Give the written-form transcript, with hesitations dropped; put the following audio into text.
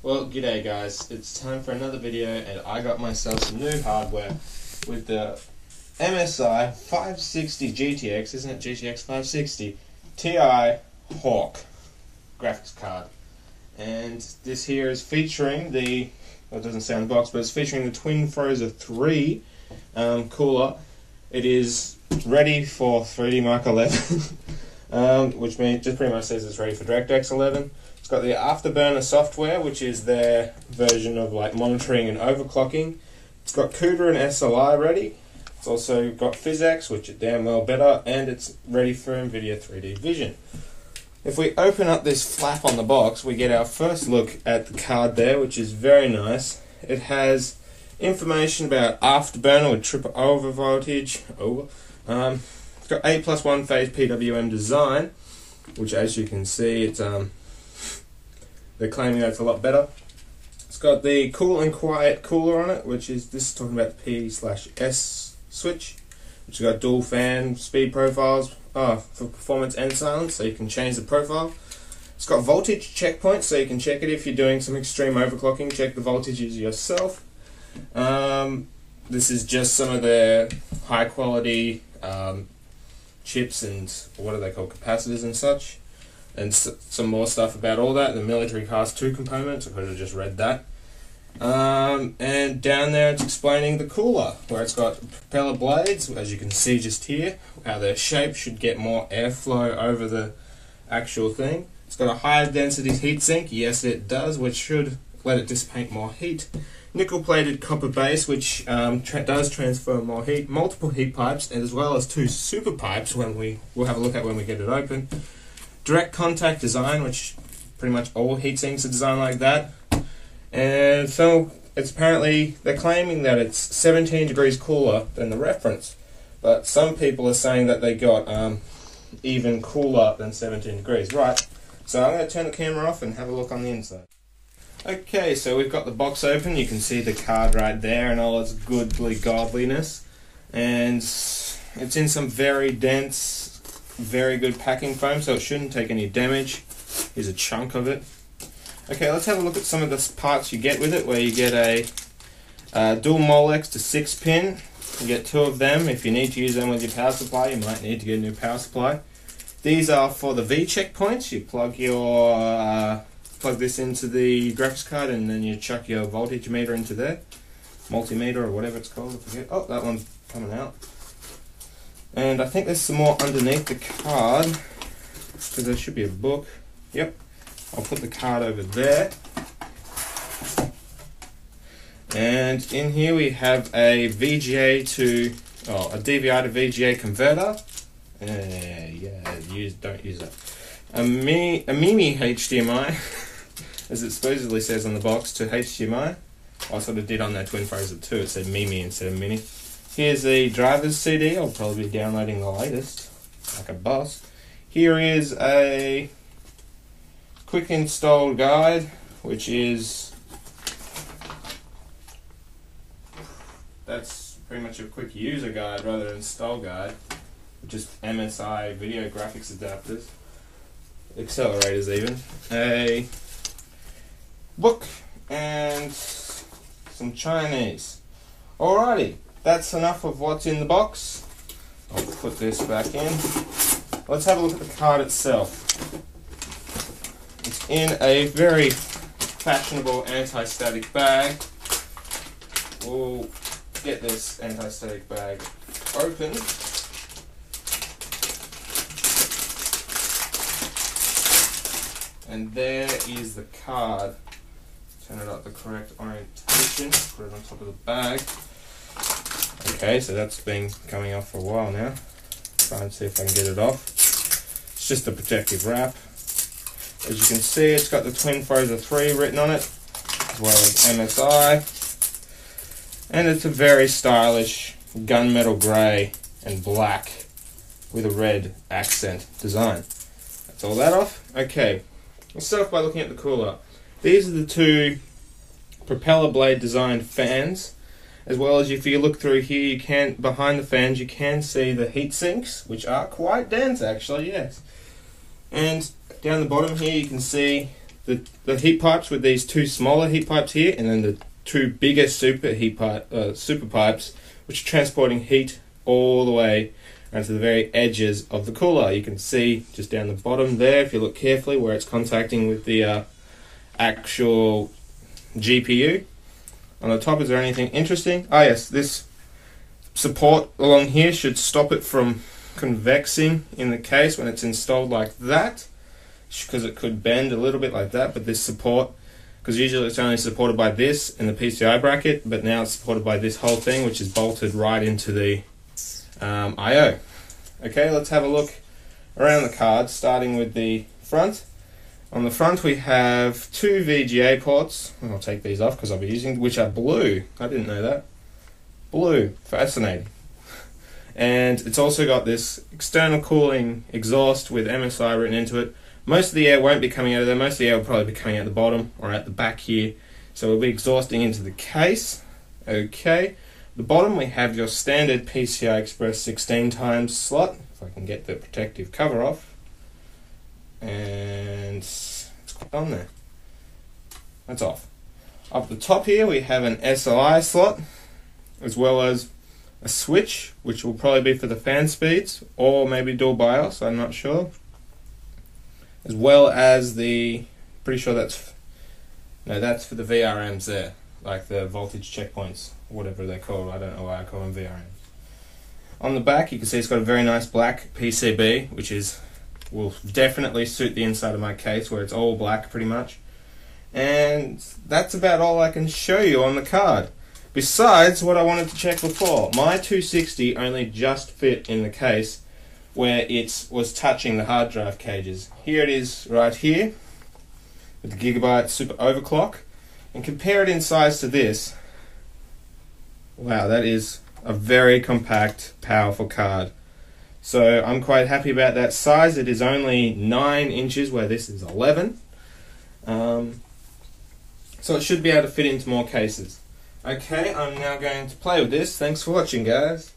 Well, g'day guys, it's time for another video and I got myself some new hardware with the MSI 560 GTX, isn't it GTX 560, Ti Hawk graphics card. And this here is featuring the, well, it doesn't say on the box, but it's featuring the twin Frozr 3 cooler. It is ready for 3D Mark 11, which means just pretty much says it's ready for DirectX 11. It's got the Afterburner software, which is their version of like monitoring and overclocking. It's got CUDA and SLI ready. It's also got PhysX, which is damn well better, and it's ready for NVIDIA 3D Vision. If we open up this flap on the box, we get our first look at the card there, which is very nice. It has information about Afterburner with triple over voltage. It's got A+1 phase PWM design, which as you can see, it's they're claiming that it's a lot better. It's got the cool and quiet cooler on it, which is, this is talking about the P/S switch, which has got dual fan speed profiles for performance and silence, so you can change the profile. It's got voltage checkpoints, so you can check it if you're doing some extreme overclocking, check the voltages yourself. This is just some of their high quality chips and what are they called, capacitors and such. And some more stuff about all that, the military class 2 components, I could have just read that. And down there it's explaining the cooler, where it's got propeller blades, as you can see just here, how their shape should get more airflow over the actual thing. It's got a higher density heatsink, yes it does, which should let it dissipate more heat. Nickel plated copper base, which does transfer more heat, multiple heat pipes, as well as 2 super pipes we'll have a look at when we get it open. Direct contact design, which pretty much all heatsinks are designed like that. And so it's apparently, they're claiming that it's 17 degrees cooler than the reference, but some people are saying that they got even cooler than 17 degrees. Right, so I'm going to turn the camera off and have a look on the inside. Okay, so we've got the box open. You can see the card right there and all its goodly godliness, and it's in some very dense, very good packing foam, so it shouldn't take any damage. Here's a chunk of it. Okay, let's have a look at some of the parts you get with it, where you get a dual Molex to 6-pin. You get 2 of them. If you need to use them with your power supply, you might need to get a new power supply. These are for the V checkpoints. You plug your plug this into the graphics card, and then you chuck your voltage meter into there, multimeter or whatever it's called. I forget. Oh, that one's coming out. And I think there's some more underneath the card, because there should be a book. Yep, I'll put the card over there. And in here we have a VGA to, a DVI to VGA converter. Don't use that. A Mini HDMI, as it supposedly says on the box, to HDMI. I sort of did on that twin Frozr 2, it said Mimi instead of Mini. Here's the driver's CD. I'll probably be downloading the latest, like a boss. Here is a quick install guide, which is, that's pretty much a quick user guide rather than install guide. Just MSI video graphics adapters, accelerators even, a book, and some Chinese. Alrighty. That's enough of what's in the box. I'll put this back in. Let's have a look at the card itself. It's in a very fashionable anti-static bag. We'll get this anti-static bag open. And there is the card. Turn it up the correct orientation. Put it on top of the bag. Okay, so that's been coming off for a while now. Try and see if I can get it off. It's just a protective wrap. As you can see, it's got the twin Frozr 3 written on it, as well as MSI. And it's a very stylish gunmetal grey and black with a red accent design. That's all that off. Okay, let's start off by looking at the cooler. These are the 2 propeller blade designed fans. As well as if you look through here, you can, behind the fans, you can see the heat sinks, which are quite dense actually, yes. And down the bottom here you can see the heat pipes with these two smaller heat pipes here, and then the two bigger super pipes, which are transporting heat all the way around to the very edges of the cooler. You can see just down the bottom there, if you look carefully, where it's contacting with the actual GPU. On the top, is there anything interesting? Oh yes, this support along here should stop it from convexing in the case when it's installed like that, because it could bend a little bit like that. But this support, because usually it's only supported by this and the PCI bracket, but now it's supported by this whole thing, which is bolted right into the I/O. Okay, let's have a look around the card, starting with the front. On the front we have two VGA ports. I'll take these off because I'll be using, which are blue. I didn't know that. Blue, fascinating. And it's also got this external cooling exhaust with MSI written into it. Most of the air won't be coming out of there. Most of the air will probably be coming out the bottom or at the back here. So we'll be exhausting into the case. Okay. The bottom we have your standard PCI Express 16 times slot. If I can get the protective cover off. And it's on there. That's off. Up the top here we have an SLI slot, as well as a switch, which will probably be for the fan speeds, or maybe dual BIOS, I'm not sure. As well as the, pretty sure that's for the VRMs there, like the voltage checkpoints, whatever they're called. I don't know why I call them VRMs. On the back you can see it's got a very nice black PCB, which will definitely suit the inside of my case, where it's all black pretty much. And that's about all I can show you on the card. Besides what I wanted to check before, my 260 only just fit in the case where it was touching the hard drive cages. Here it is right here with the Gigabyte super overclock, and compare it in size to this. Wow, that is a very compact, powerful card. So I'm quite happy about that size. It is only 9 inches where this is 11. So it should be able to fit into more cases. Okay, I'm now going to play with this. Thanks for watching, guys.